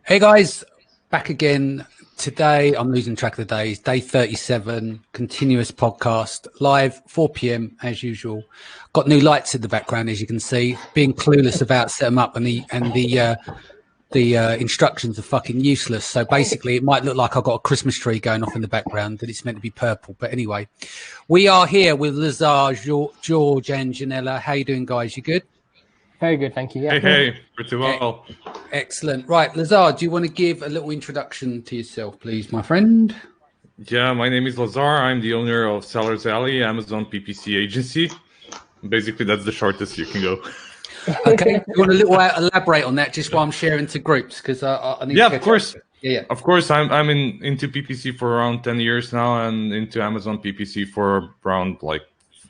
Hey guys, back again. Today, I'm losing track of the days. Day 37, continuous podcast, live 4 p.m. as usual. Got new lights in the background, as you can see. Being clueless about set them up, and the instructions are fucking useless. So basically, it might look like I've got a Christmas tree going off in the background, and it's meant to be purple. But anyway, we are here with Lazar, George, and Jelena. How you doing, guys? You good? Very good, thank you. Yeah. Hey, pretty well. Excellent. Right, Lazar, do you want to give a little introduction to yourself, please, my friend? Yeah, my name is Lazar. I'm the owner of Seller's Alley, Amazon PPC agency. Basically, that's the shortest you can go. Okay, you want to elaborate on that just while I'm sharing to groups? Because I need to of course. Yeah. Of course, I'm into PPC for around 10 years now, and into Amazon PPC for around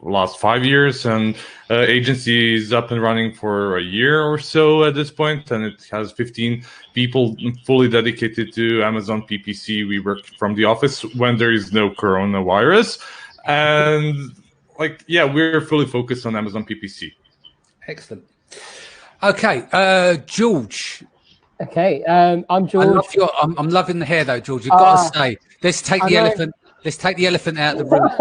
last 5 years, and agency is up and running for a year or so at this point, and it has 15 people fully dedicated to Amazon PPC. We work from the office when there is no coronavirus, and we're fully focused on Amazon PPC. Excellent. Okay, George. Okay, I'm George. I'm loving the hair though, George. You've got to say, let's take the elephant. Let's take the elephant out of the room.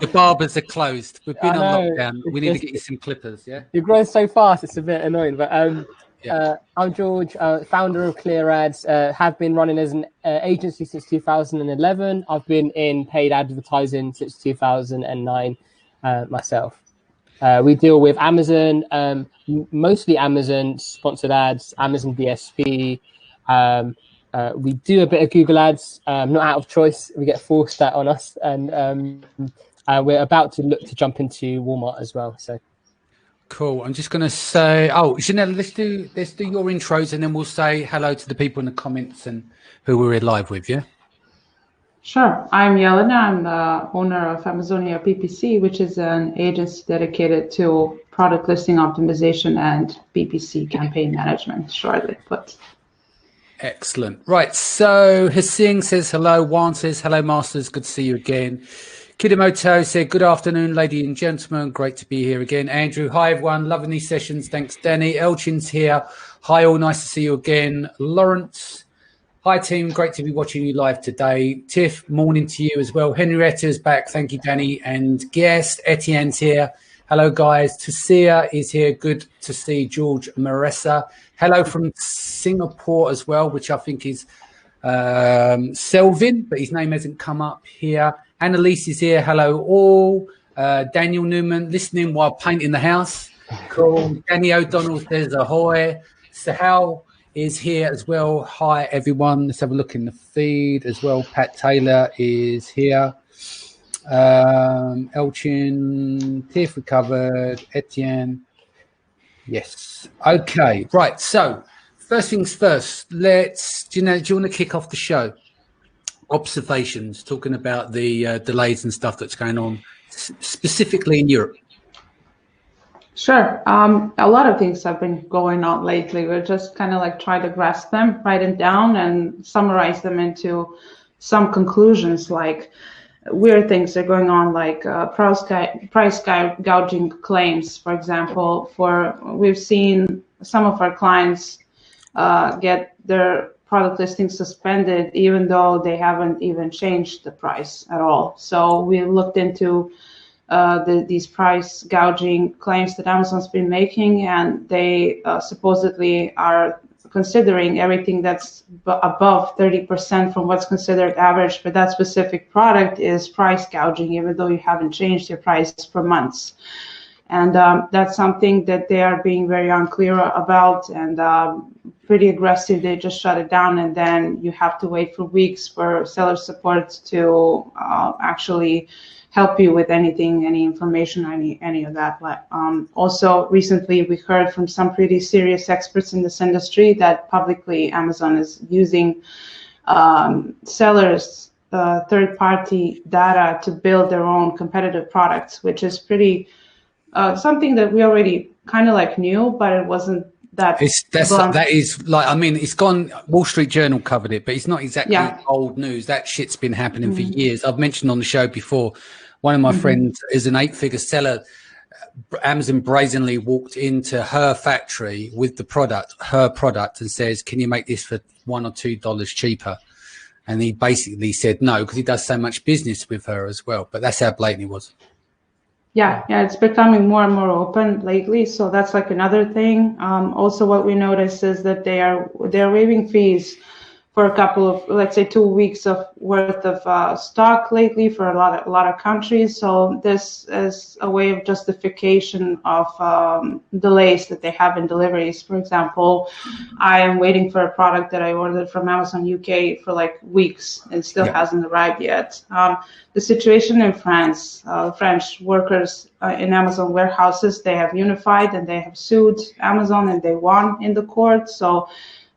The barbers are closed. We've been on lockdown. We need to get you some clippers, yeah? You're growing so fast, it's a bit annoying. But I'm George, founder of Clear Ads. Have been running as an agency since 2011. I've been in paid advertising since 2009 myself. We deal with Amazon, mostly Amazon sponsored ads, Amazon DSP. We do a bit of Google ads, not out of choice. We get forced that on us, and we're about to look to jump into Walmart as well. So cool. I'm just going to say, Jelena, let's do your intros, and then we'll say hello to the people in the comments and who we're here live with. Yeah. Sure. I'm Jelena. I'm the owner of Amazonia PPC, which is an agency dedicated to product listing optimization and PPC campaign management, shortly put. Excellent. Right. So Hasing says hello. Juan says hello, Masters. Good to see you again. Kidamoto said good afternoon, ladies and gentlemen. Great to be here again. Andrew, hi everyone. Loving these sessions. Thanks, Danny. Elchin's here. Hi all. Nice to see you again. Lawrence, hi team. Great to be watching you live today. Tiff, morning to you as well. Henrietta's back. Thank you, Danny. And guest Etienne's here. Hello, guys. Tusia is here. Good to see George Meressa. Hello from Singapore as well, which I think is Selvin, but his name hasn't come up here. Annalise is here. Hello, all. Daniel Newman, listening while painting the house. Cool. Danny O'Donnell says ahoy. Sahal is here as well. Hi, everyone. Let's have a look in the feed as well. Pat Taylor is here. Elchin, Tiff recovered, Etienne. Yes. Okay. Right. So first things first, do you want to kick off the show? Observations, talking about the delays and stuff that's going on, specifically in Europe. Sure. A lot of things have been going on lately. We're just kind of try to grasp them, write them down, and summarize them into some conclusions. Weird things are going on, price gouging claims, for example. We've seen some of our clients get their product listings suspended, even though they haven't even changed the price at all. So we looked into these price gouging claims that Amazon's been making, and they supposedly are considering everything that's above 30% from what's considered average for that specific product is price gouging, even though you haven't changed your price for months. And that's something that they are being very unclear about, and pretty aggressive. They just shut it down, and then you have to wait for weeks for seller support to actually help you with anything, any information, any of that. Also, recently we heard from some pretty serious experts in this industry that publicly Amazon is using sellers' third-party data to build their own competitive products, which is pretty something that we already kind of knew, but it wasn't that. It's gone. Wall Street Journal covered it, but it's not exactly old news. That shit's been happening for years. I've mentioned on the show before. One of my friends is an 8-figure seller, Amazon brazenly walked into her factory with her product, and says, "Can you make this for $1 or $2 cheaper?" And he basically said no, because he does so much business with her as well. But that's how blatant he was. Yeah, it's becoming more and more open lately. So that's like another thing. Also, what we noticed is that they're waiving fees for a couple of, let's say, 2 weeks of worth of stock lately for a lot of countries. So this is a way of justification of delays that they have in deliveries. For example, I am waiting for a product that I ordered from Amazon UK for like weeks and still hasn't arrived yet. The situation in France, French workers in Amazon warehouses, they have unified and they have sued Amazon and they won in the court. So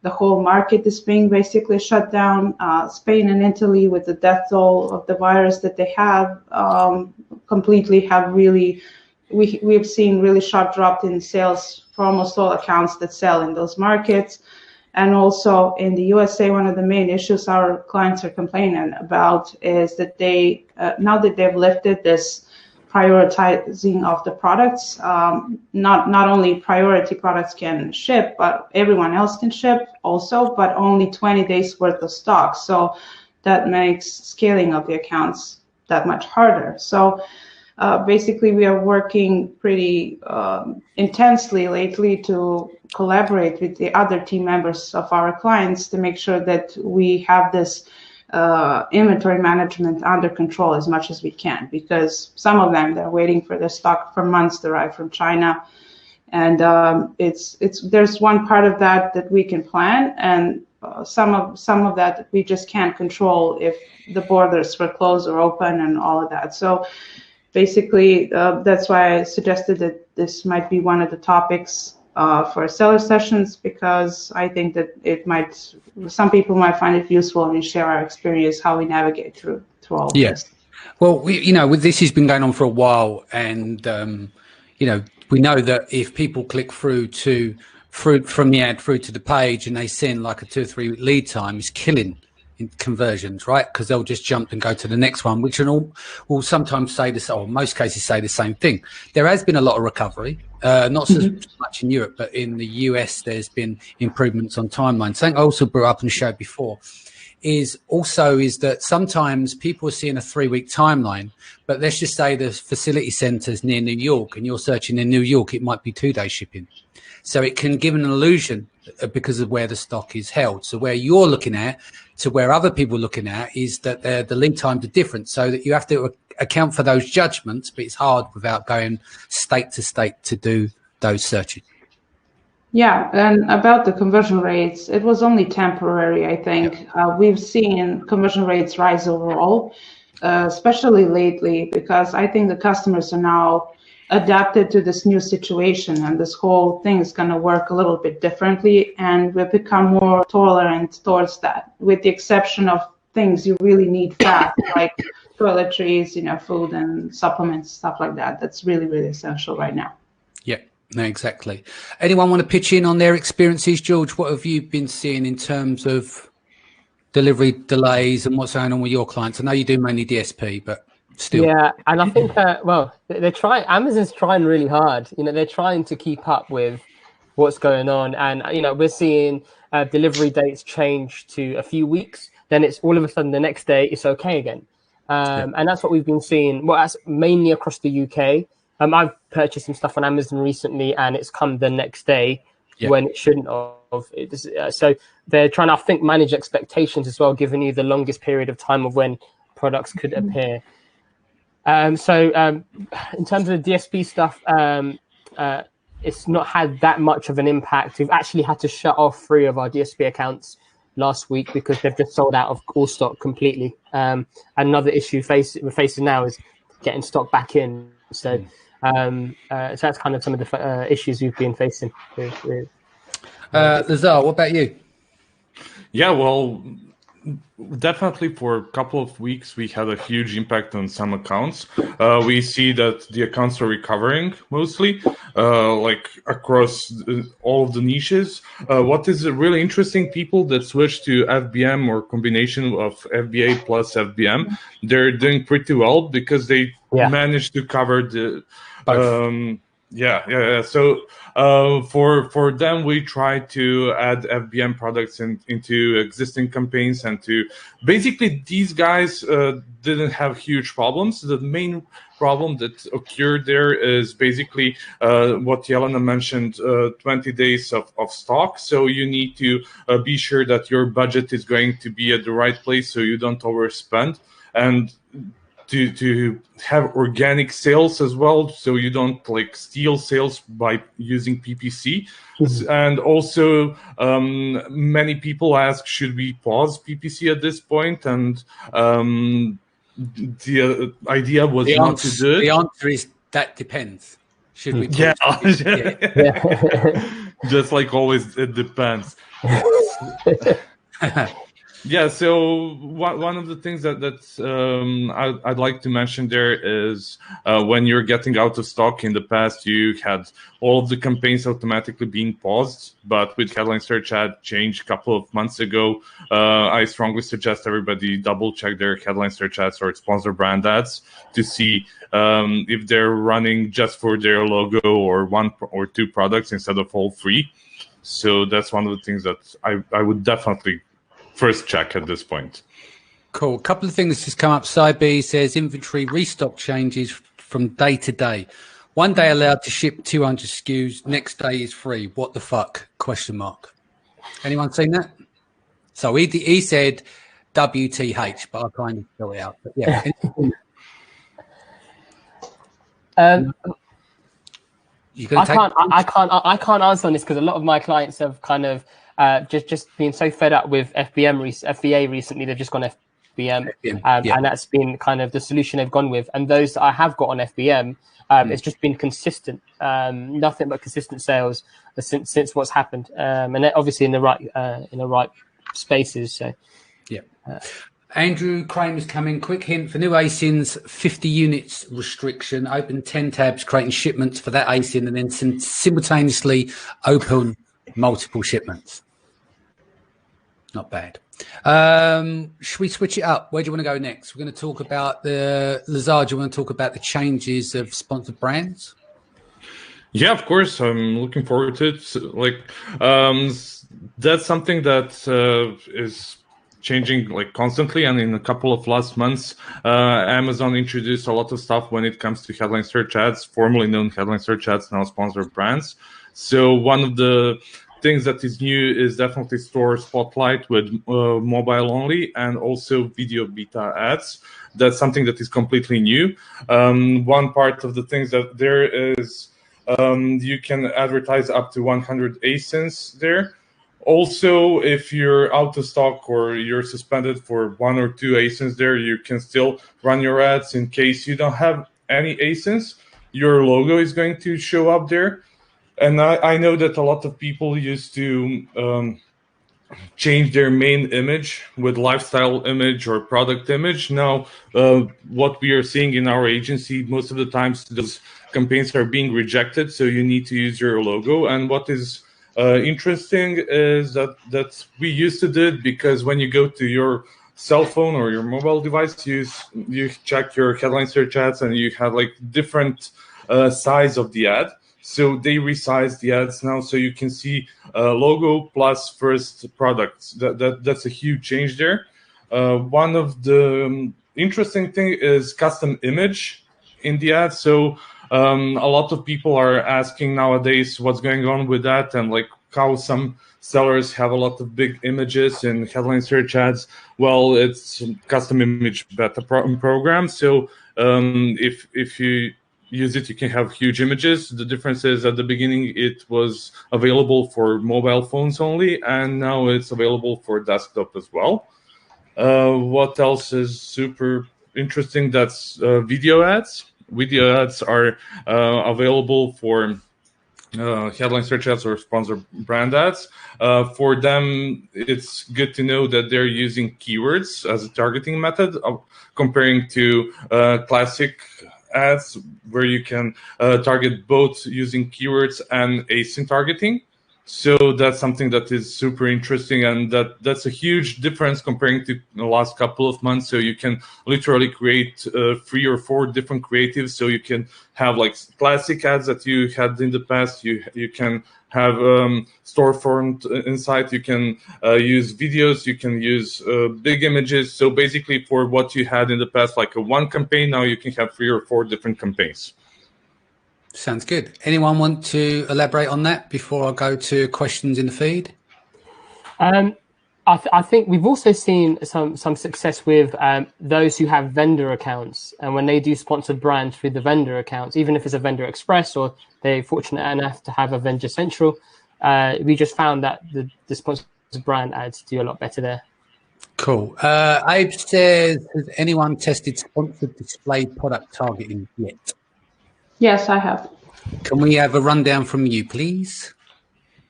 the whole market is being basically shut down. Spain and Italy, with the death toll of the virus that they have, completely have really, we've seen really sharp drop in sales for almost all accounts that sell in those markets. And also in the USA, one of the main issues our clients are complaining about is that they, now that they've lifted this prioritizing of the products, not only priority products can ship, but everyone else can ship also, but only 20 days worth of stock. So that makes scaling of the accounts that much harder. So basically we are working pretty intensely lately to collaborate with the other team members of our clients to make sure that we have this inventory management under control as much as we can, because some of them, they're waiting for their stock for months to arrive from China. And there's one part of that we can plan, and some of that we just can't control if the borders were closed or open and all of that. So basically, that's why I suggested that this might be one of the topics for seller sessions, because I think that some people might find it useful and share our experience, how we navigate through all of this. Well, with this has been going on for a while, and we know that if people click through from the ad through to the page and they send like a 2 or 3 week lead time, it's killing in conversions, right? Because they'll just jump and go to the next one, which will sometimes say this, or in most cases say the same thing. There has been a lot of recovery, not so much in Europe, but in the US, there's been improvements on timelines. Something I also brought up and showed before is that sometimes people are seeing a 3 week timeline, but let's just say the facility center's near New York and you're searching in New York, it might be 2 day shipping. So it can give an illusion because of where the stock is held. So where you're looking at to where other people are looking at is that the lead times are different, so that you have to account for those judgments, but it's hard without going state to state to do those searches. Yeah, and about the conversion rates, it was only temporary, I think. We've seen conversion rates rise overall, especially lately, because I think the customers are now adapted to this new situation, and this whole thing is going to work a little bit differently, and we've become more tolerant towards that, with the exception of things you really need fast, like toiletries, food and supplements, stuff like that. That's really, really essential right now. Yeah, no, exactly. Anyone want to pitch in on their experiences? George, what have you been seeing in terms of delivery delays and what's going on with your clients? I know you do mainly DSP, but still. Yeah, and I think Amazon's trying really hard. They're trying to keep up with what's going on, and we're seeing delivery dates change to a few weeks, then it's all of a sudden the next day it's okay again. And that's what we've been seeing. Well, that's mainly across the UK. I've purchased some stuff on Amazon recently, and it's come the next day when it shouldn't have. So they're trying to, I think, manage expectations as well, giving you the longest period of time of when products could appear. So in terms of the DSP stuff, it's not had that much of an impact. We've actually had to shut off 3 of our DSP accounts last week because they've just sold out of all stock completely. Another issue we're facing now is getting stock back in. So that's kind of some of the issues we've been facing with. Lazar, what about you? Yeah, well, definitely for a couple of weeks we had a huge impact on some accounts. We see that the accounts are recovering mostly, like across all of the niches. What is really interesting, people that switch to FBM or combination of FBA plus FBM, they're doing pretty well because they managed to cover the Yeah. So for them, we try to add FBM products into existing campaigns, and to basically these guys didn't have huge problems. The main problem that occurred there is basically what Jelena mentioned, 20 days of stock. So you need to be sure that your budget is going to be at the right place so you don't overspend, and to have organic sales as well, so you don't like steal sales by using PPC. And also many people ask, should we pause PPC at this point? And the idea was not to do it. The answer is that depends. Should we pause? Yeah. Just like always, it depends. Yeah, so one of the things that I'd like to mention there is when you're getting out of stock. In the past, you had all of the campaigns automatically being paused, but with headline search ad change a couple of months ago, I strongly suggest everybody double check their headline search ads or sponsor brand ads to see if they're running just for their logo or one or two products instead of all three. So that's one of the things that I would definitely first check at this point. Cool. A couple of things just come up. Cyb says inventory restock changes from day to day. One day allowed to ship 200 SKUs. Next day is free. What the fuck? Question mark. Anyone seen that? So he said WTH, but I kind of spell it out. But yeah. I can't answer on this because a lot of my clients have kind of just been so fed up with FBA recently. They've just gone FBM, and that's been kind of the solution they've gone with. And those that I have got on FBM, it's just been consistent, nothing but consistent sales since what's happened, and obviously in the right spaces. So yeah. Andrew Kramer's coming. Quick hint for new ASINs, 50 units restriction. Open 10 tabs, creating shipments for that ASIN, and then simultaneously open multiple shipments. Not bad. Should we switch it up? Where do you want to go next? We're going to talk about the Lazar. Do you want to talk about the changes of sponsored brands? Yeah, of course. I'm looking forward to it. That's something that is changing like constantly, and in a couple of last months, Amazon introduced a lot of stuff when it comes to headline search ads, formerly known headline search ads, now sponsored brands. So one of the things that is new is definitely Store Spotlight with mobile only, and also video beta ads. That's something that is completely new. One part of the things that there is, you can advertise up to 100 ASINs there. Also, if you're out of stock or you're suspended for 1 or 2 ASINs there, you can still run your ads. In case you don't have any ASINs, your logo is going to show up there. And I know that a lot of people used to change their main image with lifestyle image or product image. Now, what we are seeing in our agency, most of the times those campaigns are being rejected, so you need to use your logo. And what is interesting is that we used to do it because when you go to your cell phone or your mobile device, you check your headline search ads and you have like different size of the ad. So they resize the ads now, so you can see logo plus first products. That's a huge change there. One of the interesting thing is custom image in the ad. So a lot of people are asking nowadays what's going on with that, and like how some sellers have a lot of big images in headline search ads. Well, it's custom image beta program. So if you use it, you can have huge images. The difference is at the beginning it was available for mobile phones only, and now it's available for desktop as well. What else is super interesting? That's video ads. Video ads are available for headline search ads or sponsored brand ads. For them, it's good to know that they're using keywords as a targeting method, comparing to classic ads where you can target both using keywords and ASIN targeting. So that's something that is super interesting, and that's a huge difference comparing to the last couple of months. So you can literally create 3 or 4 different creatives. So you can have like classic ads that you had in the past. You can have storefront inside. You can use videos. You can use big images. So basically, for what you had in the past, like a one campaign, now you can have 3 or 4 different campaigns. Sounds good. Anyone want to elaborate on that before I go to questions in the feed? I think we've also seen some success with those who have vendor accounts, and when they do sponsored brands through the vendor accounts, even if it's a Vendor Express or they're fortunate enough to have a Vendor Central, we just found that the sponsored brand ads do a lot better there. Cool. Abe says, has anyone tested sponsored display product targeting yet? Yes, I have. Can we have a rundown from you, please?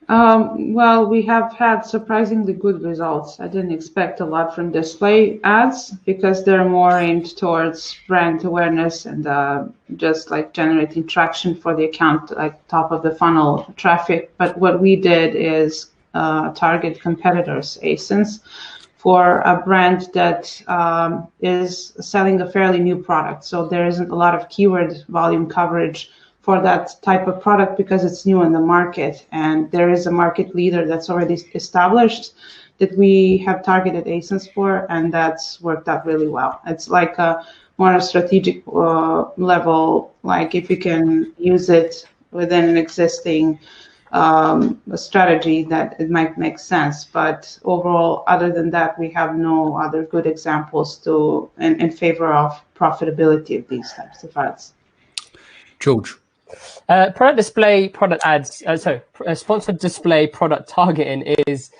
Well, we have had surprisingly good results. I didn't expect a lot from display ads because they're more aimed towards brand awareness and just like generating traction for the account, like top of the funnel traffic. But what we did is target competitors, ASINs, for a brand that is selling a fairly new product. So there isn't a lot of keyword volume coverage for that type of product because it's new in the market. And there is a market leader that's already established that we have targeted ASINs for, and that's worked out really well. It's like a more strategic level, like if you can use it within an existing strategy, that it might make sense. But overall, other than that, we have no other good examples in favor of profitability of these types of ads. George. Product display product ads. Sponsored display product targeting is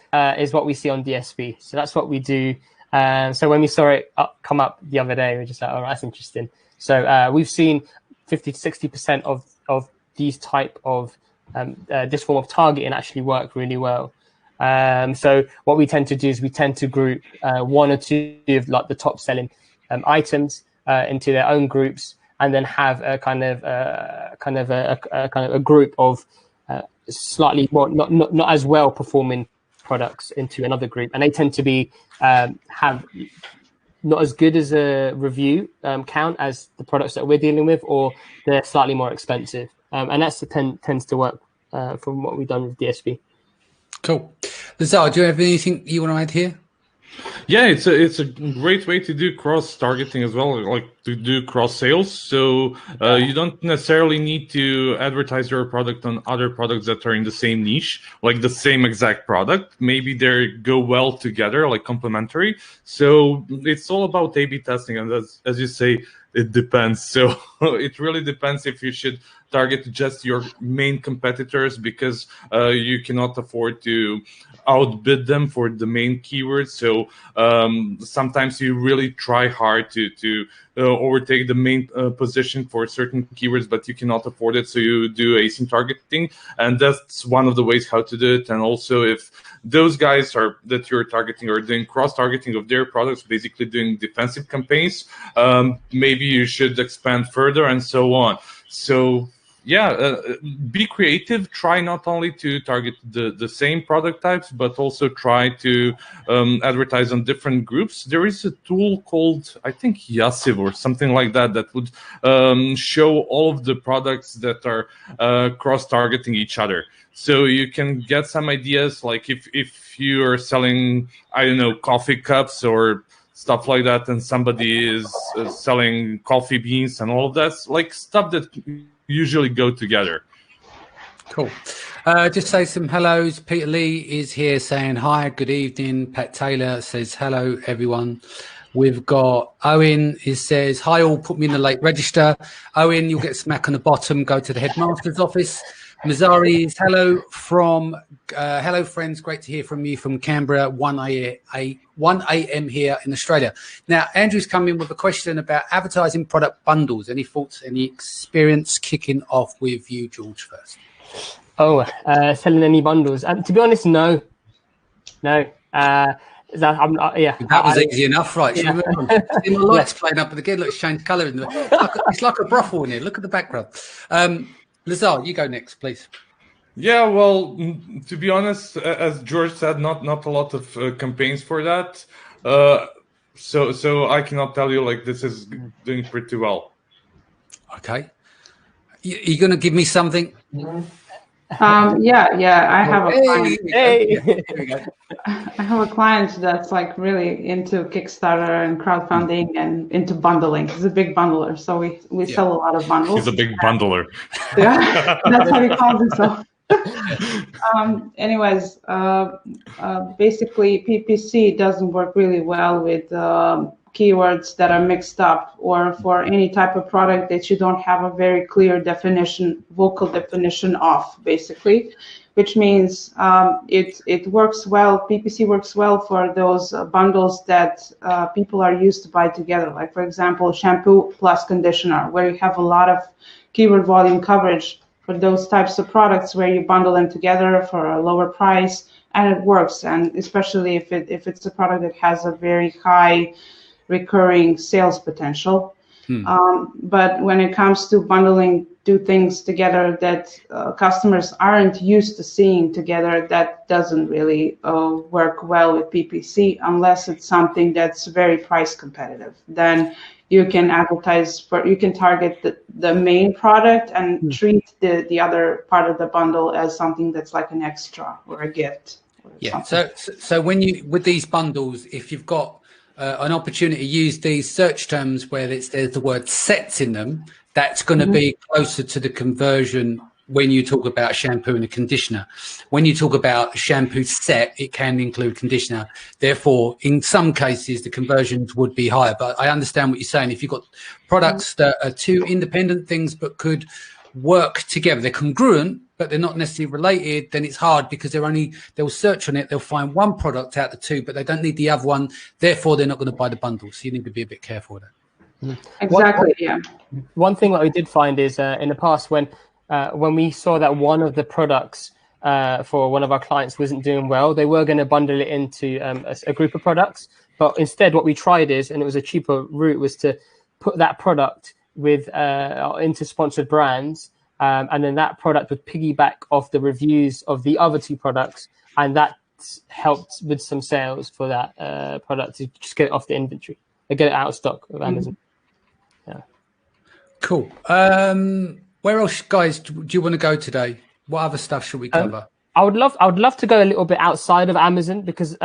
what we see on DSP. So that's what we do. So when we saw it come up the other day, we were just like, oh, that's interesting. So we've seen 50 to 60% of these type of this form of targeting actually work really well. So what we tend to do is we tend to group 1 or 2 of like the top selling items into their own groups, and then have a kind of a group of slightly more not as well performing products into another group, and they tend to be have not as good as a review count as the products that we're dealing with, or they're slightly more expensive, and that's tends to work from what we've done with DSP. Cool. Lazar, do you have anything you want to add here? Yeah, it's a great way to do cross targeting as well, like to do cross sales. So you don't necessarily need to advertise your product on other products that are in the same niche, like the same exact product. Maybe they go well together, like complementary. So it's all about A/B testing, and as you say, it depends. So it really depends if you should target just your main competitors, because you cannot afford to outbid them for the main keywords. So sometimes you really try hard to overtake the main position for certain keywords, but you cannot afford it. So you do async targeting, and that's one of the ways how to do it. And also, if those guys that you're targeting are doing cross targeting of their products, basically doing defensive campaigns, maybe you should expand further and so on. So yeah, be creative. Try not only to target the same product types, but also try to advertise on different groups. There is a tool called, I think, Yassiv or something like that, that would show all of the products that are cross-targeting each other. So you can get some ideas, like if you are selling, I don't know, coffee cups or stuff like that, and somebody is selling coffee beans and all of that, like stuff that usually go together. Cool. Just say some hellos. Peter Lee is here saying hi, good evening. Pat Taylor says hello, everyone. We've got Owen, he says, hi all, put me in the late register. Owen, you'll get a smack on the bottom, go to the headmaster's office. Mazari is hello friends, great to hear from you from Canberra, 1 a.m. here in Australia. Now, Andrew's come in with a question about advertising product bundles. Any thoughts, any experience? Kicking off with you, George, first. Selling any bundles? To be honest, no. That was easy enough, right? Yeah. See my lights playing up again. Look, it's changed colour. It's like a brothel in here. Look at the background. Lazar, you go next, please. Yeah, well, to be honest, as George said, not a lot of campaigns for that. So I cannot tell you like this is doing pretty well. Okay. You going to give me something? Yeah. I have a client. Hey. Here we go. I have a client that's like really into Kickstarter and crowdfunding and into bundling. He's a big bundler, so we sell a lot of bundles. He's a big bundler. Yeah, that's how he calls himself. Anyways, basically PPC doesn't work really well with keywords that are mixed up, or for any type of product that you don't have a very clear definition, vocal definition of, basically, which means it works well. PPC works well for those bundles that people are used to buy together. Like, for example, shampoo plus conditioner, where you have a lot of keyword volume coverage for those types of products, where you bundle them together for a lower price, and it works. And especially if it's a product that has a very high recurring sales potential. But when it comes to bundling two things together that customers aren't used to seeing together, that doesn't really work well with PPC, unless it's something that's very price competitive. Then you can advertise you can target the main product and treat the other part of the bundle as something that's like an extra or a gift. Yeah. So when you, with these bundles, if you've got an opportunity to use these search terms where there's the word sets in them, that's going to be closer to the conversion when you talk about shampoo and a conditioner. When you talk about a shampoo set, it can include conditioner. Therefore, in some cases, the conversions would be higher. But I understand what you're saying. If you've got products that are two independent things but could work together, they're congruent, but they're not necessarily related, then it's hard, because they'll search on it, they'll find one product out of the two, but they don't need the other one. Therefore, they're not going to buy the bundle. So you need to be a bit careful with that. Exactly. Yeah. One thing that we did find is in the past, when we saw that one of the products for one of our clients wasn't doing well, they were going to bundle it into a group of products. But instead, what we tried is, and it was a cheaper route, was to put that product with into sponsored brands, and then that product would piggyback off the reviews of the other two products, and that helped with some sales for that product to just get it off the inventory and get it out of stock of Amazon. Yeah. Cool. Where else, guys, do you want to go today? What other stuff should we cover? I would love to go a little bit outside of Amazon, because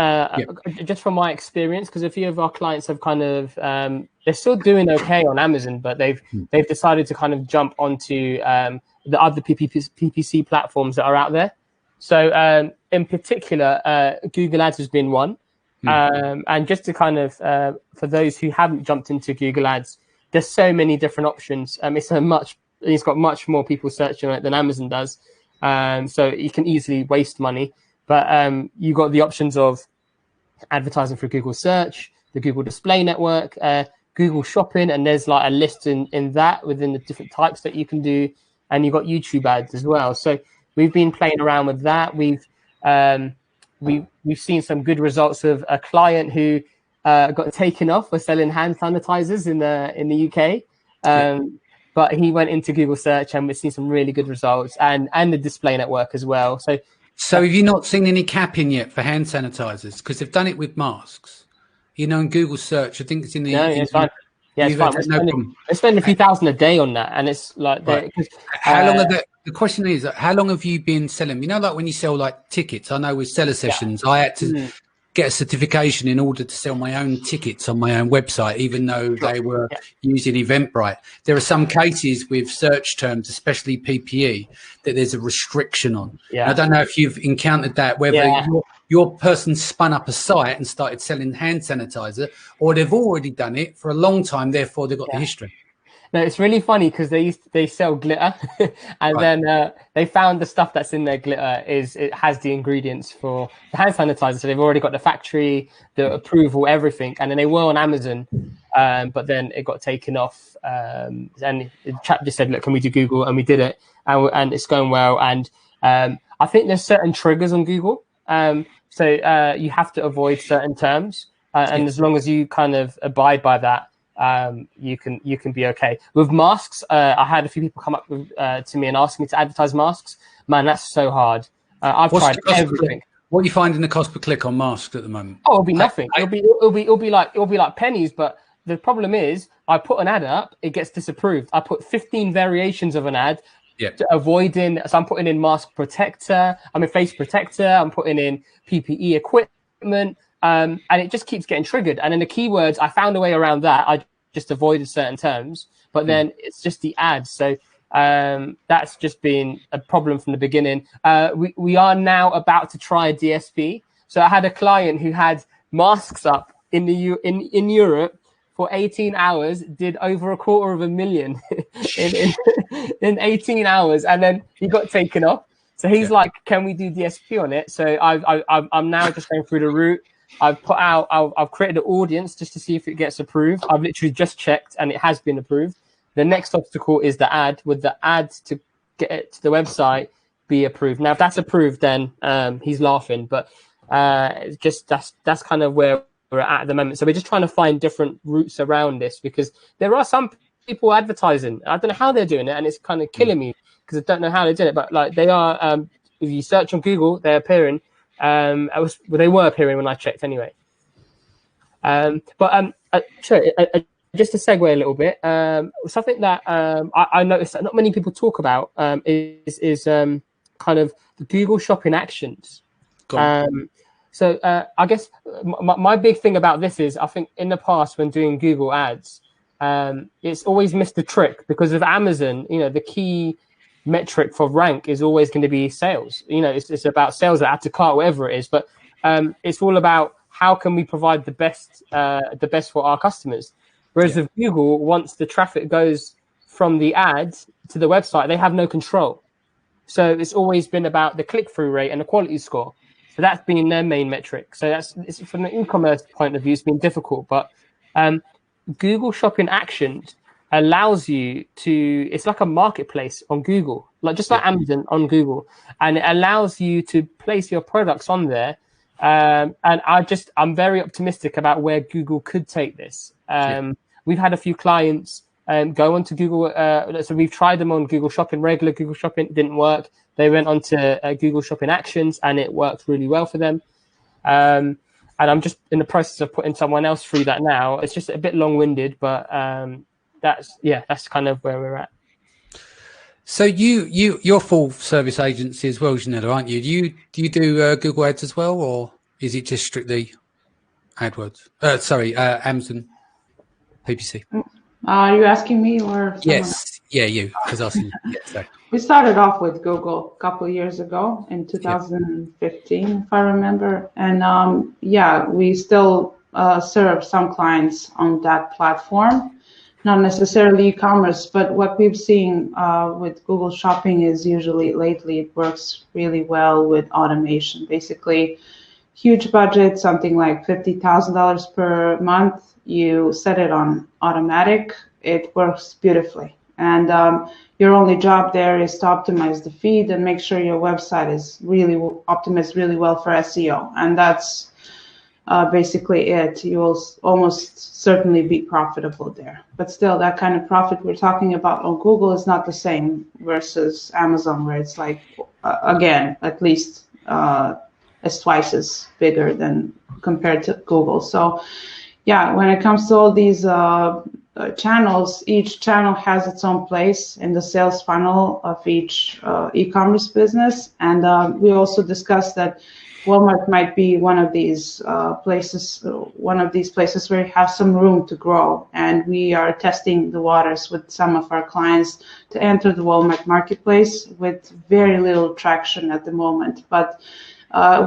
just from my experience, because a few of our clients have kind of they're still doing okay on Amazon, but they've decided to kind of jump onto the other PPC platforms that are out there. So in particular, Google Ads has been one. And just to kind of for those who haven't jumped into Google Ads, there's so many different options. It's got much more people searching on it than Amazon does. So you can easily waste money, but you got the options of advertising through Google Search, the Google Display Network, Google Shopping, and there's like a list in that within the different types that you can do, and you've got YouTube ads as well. So we've been playing around with that. We've seen some good results of a client who got taken off for selling hand sanitizers in the UK. But he went into Google Search, and we've seen some really good results, and the Display Network as well. So have you not seen any capping yet for hand sanitizers? Because they've done it with masks. In Google Search, I think it's in the... No, it's fine. Yeah, it's fine. They spend a few thousand a day on that, and it's like... Right. How long are the question is, how long have you been selling? Like when you sell like tickets, I know with seller sessions, I had to get a certification in order to sell my own tickets on my own website, even though they were using Eventbrite. There are some cases with search terms, especially PPE, that there's a restriction on. I don't know if you've encountered that, whether your person spun up a site and started selling hand sanitizer, or they've already done it for a long time, therefore they've got the history. No, it's really funny because they sell glitter, and then they found the stuff that's in their glitter it has the ingredients for the hand sanitizer. So they've already got the factory, the approval, everything, and then they were on Amazon, but then it got taken off. And the chap just said, "Look, can we do Google?" And we did it, and it's going well. And I think there's certain triggers on Google, so you have to avoid certain terms, and as long as you kind of abide by that, you can be okay. With masks, I had a few people come up to me and ask me to advertise masks, man, that's so hard. I've What's tried the cost per everything. click? What are you finding the cost per click on masks at the moment? Oh, it'll be nothing. It'll be like pennies. But the problem is, I put an ad up, it gets disapproved. I put 15 variations of an ad. Yeah. Avoiding, so I'm putting in mask protector, face protector, I'm putting in PPE equipment, and it just keeps getting triggered. And then the keywords, I found a way around that. I just avoided certain terms, but then it's just the ads. So that's just been a problem from the beginning. We are now about to try a DSP. So I had a client who had masks up in Europe for 18 hours, did over 250,000 in 18 hours, and then he got taken off. So he's like, "Can we do DSP on it?" So I'm now just going through the route. I've created an audience just to see if it gets approved. I've literally just checked, and it has been approved. The next obstacle is the ad. With the ad to get it to the website be approved. Now, if that's approved, then he's laughing. But just that's kind of where we're at the moment. So we're just trying to find different routes around this, because there are some people advertising. I don't know how they're doing it, and it's kind of killing me because I don't know how they're doing it. But like they are, if you search on Google, they're appearing. They were appearing when I checked anyway. Sure. Just to segue a little bit, something that I noticed that not many people talk about is kind of the Google Shopping actions. So I guess my big thing about this is, I think in the past when doing Google ads, it's always missed the trick, because of Amazon, the key metric for rank is always going to be sales. It's about sales at add to cart, whatever it is. But it's all about how can we provide the best for our customers. Whereas with Google, once the traffic goes from the ad to the website, they have no control. So it's always been about the click-through rate and the quality score. So that's been their main metric. So it's from an e-commerce point of view, it's been difficult. But Google Shopping Actions allows you to, it's like a marketplace on Google, like Amazon on Google, and it allows you to place your products on there. And I'm very optimistic about where Google could take this. We've had a few clients go onto Google. So we've tried them on Google Shopping, regular Google Shopping, didn't work. They went on to Google Shopping Actions, and it worked really well for them. And I'm just in the process of putting someone else through that now. It's just a bit long-winded, but that's kind of where we're at. So you're full service agency as well, Jelena, aren't you? Do you do Google Ads as well, or is it just strictly AdWords? Amazon PPC. Are you asking me or someone yes? else? Yeah, you. I was asking. We started off with Google a couple of years ago in 2015, if I remember, and we still serve some clients on that platform. Not necessarily e-commerce, but what we've seen with Google Shopping is usually lately it works really well with automation. Basically, huge budget, something like $50,000 per month. You set it on automatic. It works beautifully. And your only job there is to optimize the feed and make sure your website is really optimized really well for SEO. And that's basically it. You will almost certainly be profitable there. But still, that kind of profit we're talking about on Google is not the same versus Amazon, where it's like, again, at least it's twice as bigger than compared to Google. So yeah, when it comes to all these channels, each channel has its own place in the sales funnel of each e-commerce business. And we also discussed that Walmart might be one of these places where you have some room to grow. And we are testing the waters with some of our clients to enter the Walmart marketplace with very little traction at the moment. But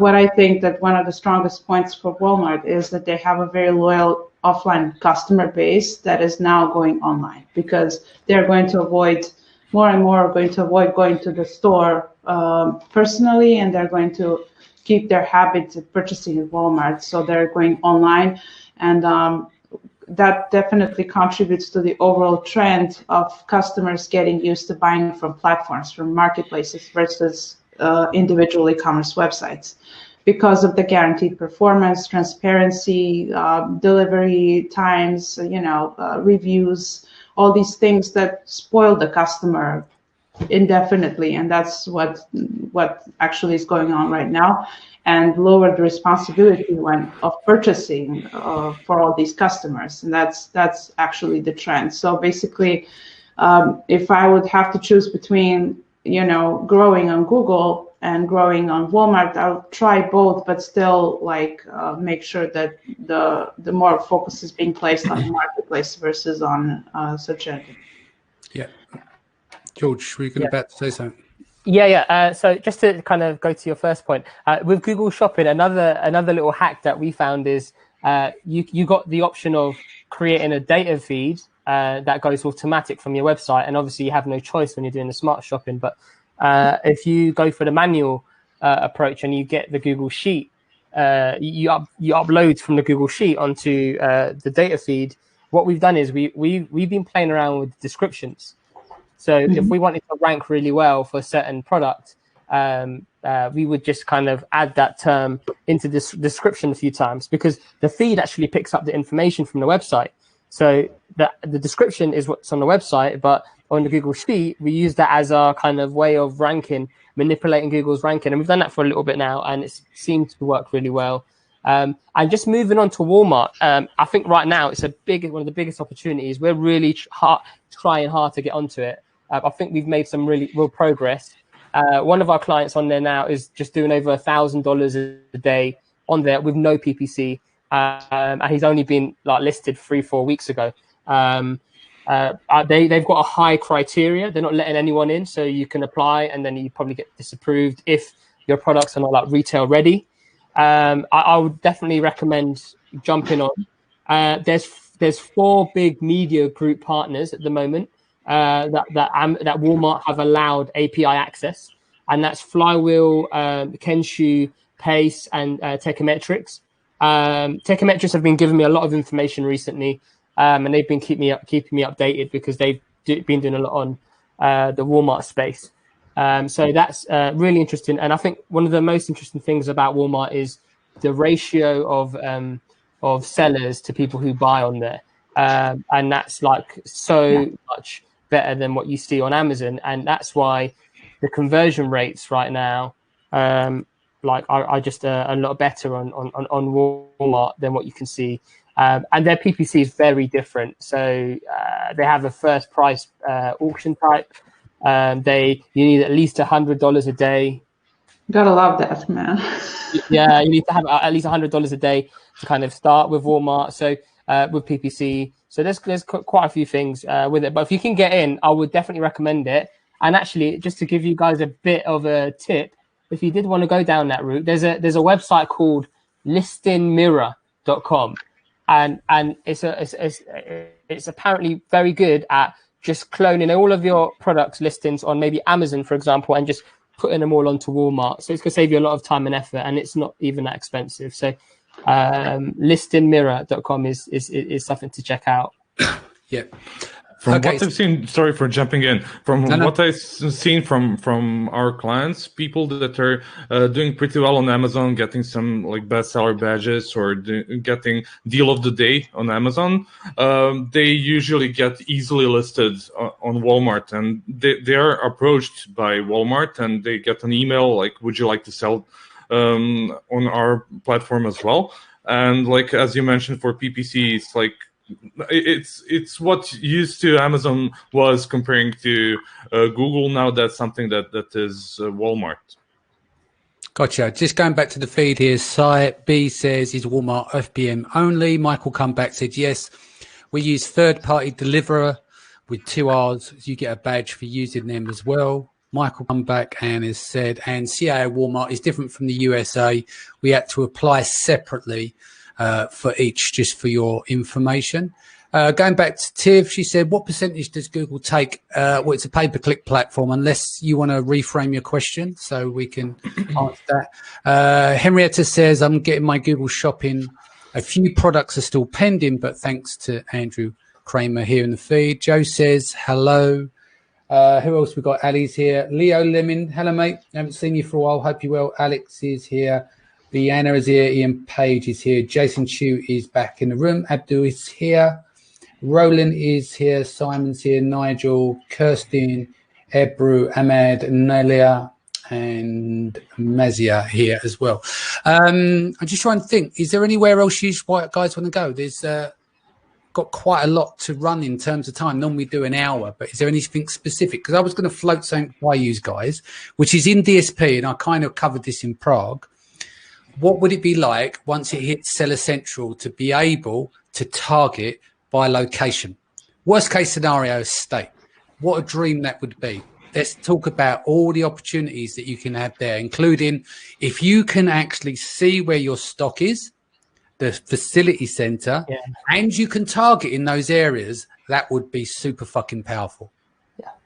what I think that one of the strongest points for Walmart is that they have a very loyal offline customer base that is now going online, because they're going to avoid more and more going to the store personally, and they're going to keep their habits of purchasing at Walmart. So they're going online, and that definitely contributes to the overall trend of customers getting used to buying from platforms, from marketplaces versus individual e-commerce websites, because of the guaranteed performance, transparency, delivery times, reviews, all these things that spoil the customer indefinitely, and that's what actually is going on right now, and lower the responsibility of purchasing for all these customers, and that's actually the trend. So basically, if I would have to choose between growing on Google and growing on Walmart, I'll try both, but still make sure that the more focus is being placed on the marketplace versus on search engine. Yeah. George, were you about to say something? Yeah. So just to kind of go to your first point, with Google Shopping, another little hack that we found is you got the option of creating a data feed that goes automatic from your website, and obviously you have no choice when you're doing the smart shopping. But if you go for the manual approach and you get the Google Sheet, you upload from the Google Sheet onto the data feed. What we've done is we've been playing around with descriptions. So if we wanted to rank really well for a certain product, we would just kind of add that term into this description a few times, because the feed actually picks up the information from the website. So the description is what's on the website, but on the Google Sheet, we use that as our kind of way of ranking, manipulating Google's ranking. And we've done that for a little bit now, and it seems to work really well. And just moving on to Walmart, I think right now it's one of the biggest opportunities. We're really trying hard to get onto it. I think we've made some real progress. One of our clients on there now is just doing over $1,000 a day on there with no PPC, and he's only been listed 3-4 weeks ago. They've got a high criteria. They're not letting anyone in, so you can apply and then you probably get disapproved if your products are not retail ready. I would definitely recommend jumping on. There's 4 big media group partners at the moment that Walmart have allowed API access, and that's Flywheel, Kenshu, Pace, and Techometrics. Techometrics have been giving me a lot of information recently, and they've been keeping me updated because they've been doing a lot on the Walmart space. So that's really interesting. And I think one of the most interesting things about Walmart is the ratio of sellers to people who buy on there. And that's so much better than what you see on Amazon. And that's why the conversion rates right now are just a lot better on Walmart than what you can see. And their PPC is very different. So they have a first price auction type. You need at least $100 a day. Gotta love that, man. Yeah, you need to have at least $100 a day to kind of start with Walmart. So with PPC, so there's quite a few things with it. But if you can get in, I would definitely recommend it. And actually, just to give you guys a bit of a tip, if you did want to go down that route, there's a website called listingmirror.com, and it's apparently very good at just cloning all of your products listings on maybe Amazon, for example, and just putting them all onto Walmart. So it's going to save you a lot of time and effort, and it's not even that expensive. So listingmirror.com is something to check out. Yeah. What I've seen, sorry for jumping in. What I've seen from our clients, people that are doing pretty well on Amazon, getting some bestseller badges or getting deal of the day on Amazon, they usually get easily listed on Walmart, and they are approached by Walmart and they get an email would you like to sell on our platform as well? And as you mentioned, for PPC, it's what used to Amazon was comparing to Google. Now that's something that is Walmart. Gotcha. Just going back to the feed here, Site B says, is Walmart FBM only? Michael Comeback said, yes, we use third-party deliverer with 2 R's. You get a badge for using them as well. Michael Comeback and has said, and CAO Walmart is different from the USA. We had to apply separately for each, just for your information. Going back to Tiv, she said, what percentage does Google take? Well, it's a pay-per-click platform, unless you want to reframe your question so we can answer that. Henrietta says, I'm getting my Google Shopping. A few products are still pending, but thanks to Andrew Kramer here in the feed. Joe says, hello. Who else we got? Ali's here. Leo Lemon, hello, mate. Haven't seen you for a while. Hope you're well. Alex is here. Leanna is here. Ian Page is here. Jason Chu is back in the room. Abdul is here. Roland is here. Simon's here. Nigel, Kirsten, Ebru, Ahmed, Nelia, and Mazia here as well. I'm just trying to think, is there anywhere else you guys want to go? There's got quite a lot to run in terms of time. Normally we do an hour, but is there anything specific? Because I was going to float something by you guys, which is in DSP, and I kind of covered this in Prague. What would it be like once it hits Seller Central to be able to target by location? Worst case scenario, state. What a dream that would be. Let's talk about all the opportunities that you can have there, including if you can actually see where your stock is, the facility center, and you can target in those areas, that would be super fucking powerful.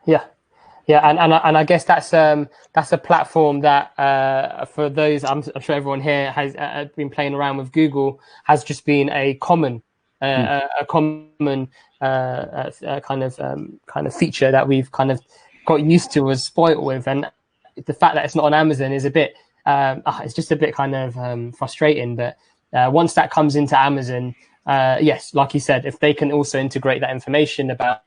And I guess that's a platform that for those, I'm sure everyone here has been playing around with Google, has just been a common kind of feature that we've kind of got used to, was spoiled with, and the fact that it's not on Amazon is a bit it's just a bit kind of frustrating. But once that comes into Amazon, yes, like you said, if they can also integrate that information about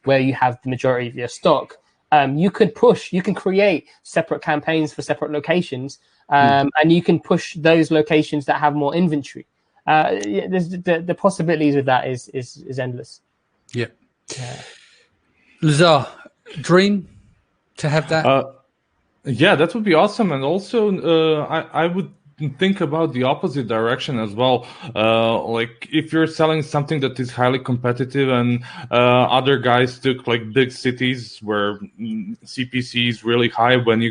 where you have the majority of your stock, you can create separate campaigns for separate locations, and you can push those locations that have more inventory. The possibilities with that is endless. Yeah. Lazar, dream to have that? Yeah, that would be awesome. And also, I would think about the opposite direction as well. Like if you're selling something that is highly competitive and other guys took like big cities where CPC is really high, when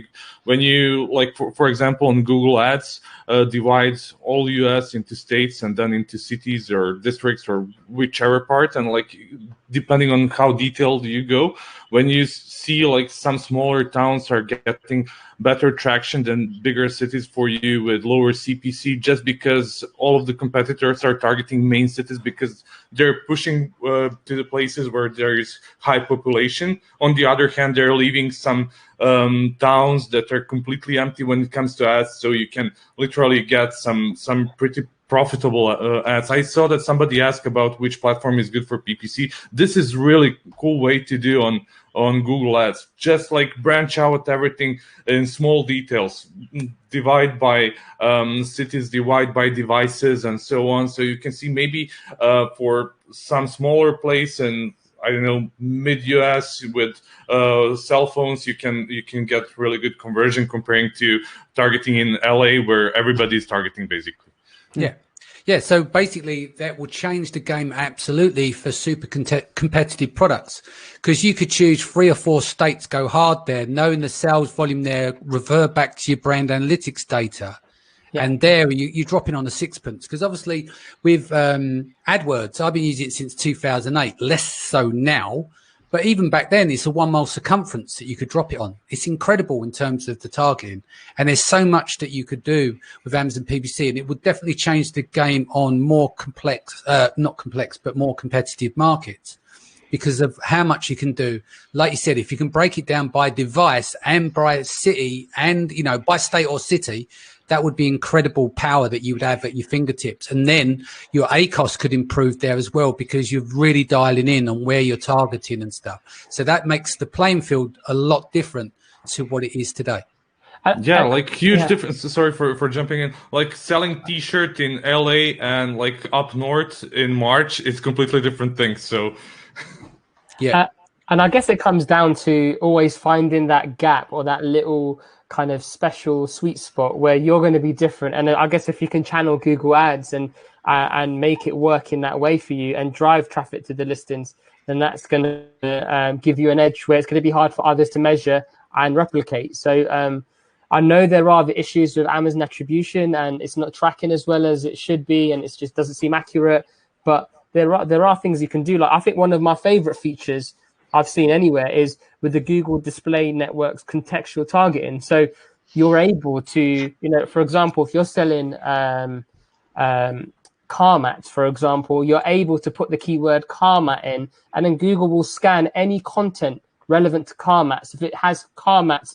you like for example on Google Ads divides all US into states and then into cities or districts or whichever part, and like depending on how detailed you go, when you see like some smaller towns are getting better traction than bigger cities for you with lower CPC, just because all of the competitors are targeting main cities because they're pushing to the places where there is high population. On the other hand, they're leaving some towns that are completely empty when it comes to ads, so you can literally get some pretty profitable ads. I saw that somebody asked about which platform is good for PPC. This is really cool way to do on Google Ads. Just like branch out everything in small details, divide by cities, divide by devices, and so on. So you can see maybe for some smaller place and I don't know, mid-US with cell phones, you can get really good conversion comparing to targeting in LA where everybody is targeting basically. Yeah. So basically, that will change the game absolutely for super competitive products, because you could choose 3 or 4 states, go hard there, knowing the sales volume there, revert back to your brand analytics data. Yeah. And there you drop in on the sixpence, because obviously with AdWords, I've been using it since 2008, less so now. But even back then, it's a 1 mile circumference that you could drop it on. It's incredible in terms of the targeting. And there's so much that you could do with Amazon PPC. And it would definitely change the game on more complex, not complex, but more competitive markets because of how much you can do. Like you said, if you can break it down by device and by city and, you know, by state or city, that would be incredible power that you would have at your fingertips. And then your ACOS could improve there as well, because you're really dialing in on where you're targeting and stuff. So that makes the playing field a lot different to what it is today. Like huge difference. Sorry for jumping in. Like selling T-shirt in LA and like up north in March, it's completely different things. So and I guess it comes down to always finding that gap or that little kind of special sweet spot where you're going to be different. And I guess if you can channel Google Ads and make it work in that way for you and drive traffic to the listings, then that's going to give you an edge where it's going to be hard for others to measure and replicate. So I know there are the issues with Amazon attribution and it's not tracking as well as it should be, and it just doesn't seem accurate. But there are things you can do. Like I think one of my favorite features I've seen anywhere is with the Google Display Network's contextual targeting. So you're able to, you know, for example, if you're selling car mats, for example, you're able to put the keyword car mat in, and then Google will scan any content relevant to car mats. If it has car mats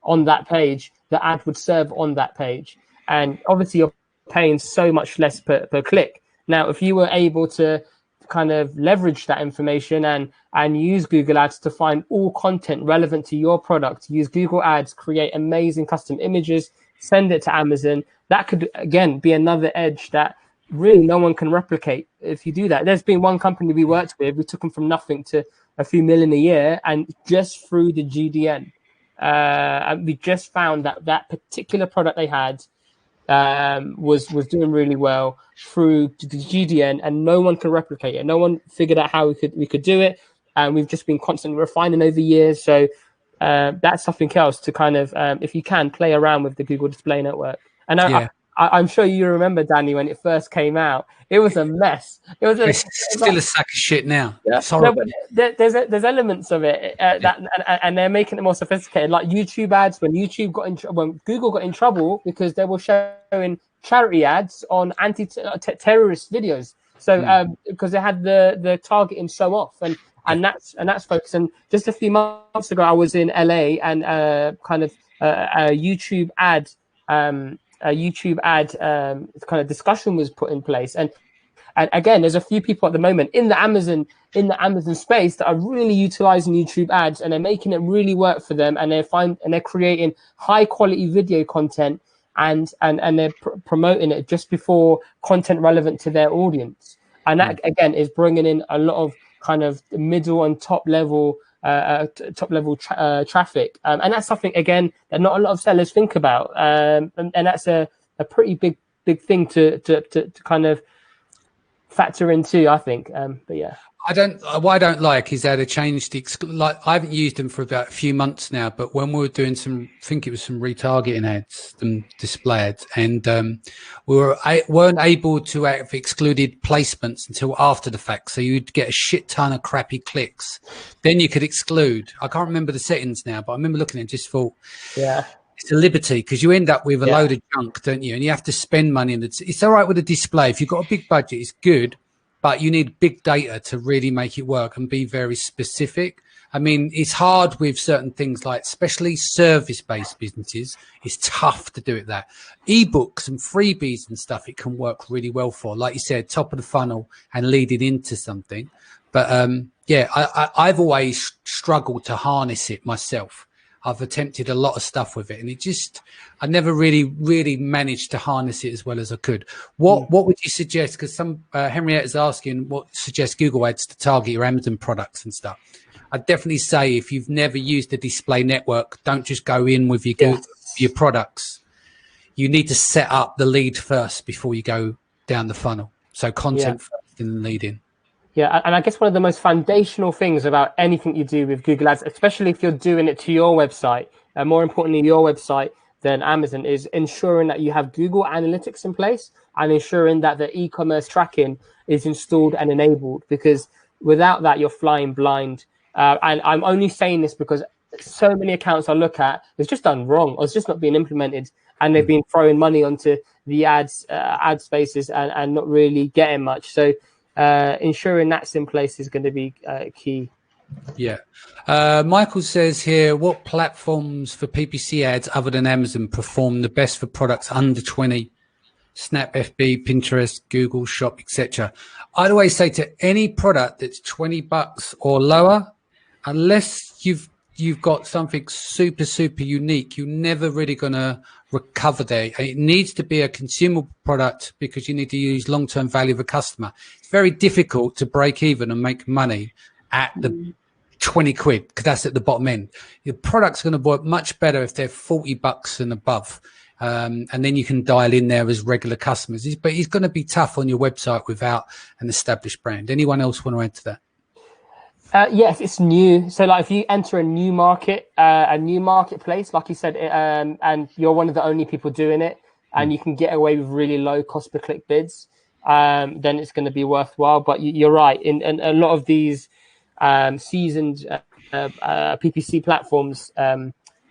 on that page, the ad would serve on that page. And obviously you're paying so much less per click. Now, if you were able to kind of leverage that information and use Google Ads to find all content relevant to your product. Use Google Ads, create amazing custom images, send it to Amazon. That could, again, be another edge that really no one can replicate if you do that. There's been one company we worked with, we took them from nothing to a few million a year, and just through the GDN. And we just found that particular product they had was doing really well through the GDN, and no one could replicate it. No one figured out how we could do it, and we've just been constantly refining over years. So that's something else to kind of, if you can, play around with the Google Display Network. And I'm sure you remember, Danny, when it first came out, it was a mess. It's still a sack of shit now. Yeah. No, but there's elements of it and they're making it more sophisticated. Like YouTube ads, when Google got in trouble because they were showing charity ads on anti-terrorist videos. So because they had the targeting so off, and that's focused. And just a few months ago, I was in LA, and kind of a YouTube ad. Kind of discussion was put in place, and again, there's a few people at the moment in the Amazon space that are really utilizing YouTube ads, and they're making it really work for them, and they're creating high quality video content, and they're promoting it just before content relevant to their audience, and that again is bringing in a lot of kind of middle and top level traffic, and that's something again that not a lot of sellers think about, and that's a pretty big thing to kind of factor into, I think. But yeah, what I don't like is how they changed the I haven't used them for about a few months now, but when we were doing I think it was some retargeting ads, some display ads, and we weren't able to have excluded placements until after the fact. So you'd get a shit ton of crappy clicks. Then you could exclude. I can't remember the settings now, but I remember looking at it and just thought, yeah, it's a liberty, because you end up with a load of junk, don't you? And you have to spend money. And it's all right with a display. If you've got a big budget, it's good. But you need big data to really make it work and be very specific. I mean, it's hard with certain things, like especially service-based businesses. It's tough to do it that. Ebooks and freebies and stuff, it can work really well for. Like you said, top of the funnel and leading into something. But I've always struggled to harness it myself. I've attempted a lot of stuff with it, and I never really managed to harness it as well as I could. What would you suggest? Because Henrietta's asking what suggests Google Ads to target your Amazon products and stuff. I'd definitely say if you've never used the display network, don't just go in with your products. You need to set up the lead first before you go down the funnel. So content first and then lead in. Yeah, and I guess one of the most foundational things about anything you do with Google Ads, especially if you're doing it to your website, and more importantly, your website than Amazon, is ensuring that you have Google Analytics in place and ensuring that the e-commerce tracking is installed and enabled, because without that, you're flying blind. And I'm only saying this because so many accounts I look at, it's just done wrong, or it's just not being implemented, and they've been throwing money onto the ad spaces and not really getting much. So ensuring that's in place is going to be key. Yeah. Michael says here, what platforms for PPC ads other than Amazon perform the best for products under 20? Snap, FB, Pinterest, Google Shop, etc. I'd always say to any product that's $20 or lower, unless you've got something super unique, you're never really going to recover there. It needs to be a consumable product, because you need to use long-term value of a customer. It's very difficult to break even and make money at the 20 quid, because that's at the bottom end. Your product's going to work much better if they're $40 and above. And then you can dial in there as regular customers. But it's going to be tough on your website without an established brand. Anyone else want to add to that? Yes, it's new. So like if you enter a new market, a new marketplace, like you said, and you're one of the only people doing it, and you can get away with really low cost per click bids, then it's going to be worthwhile. But you're right. In a lot of these seasoned PPC platforms,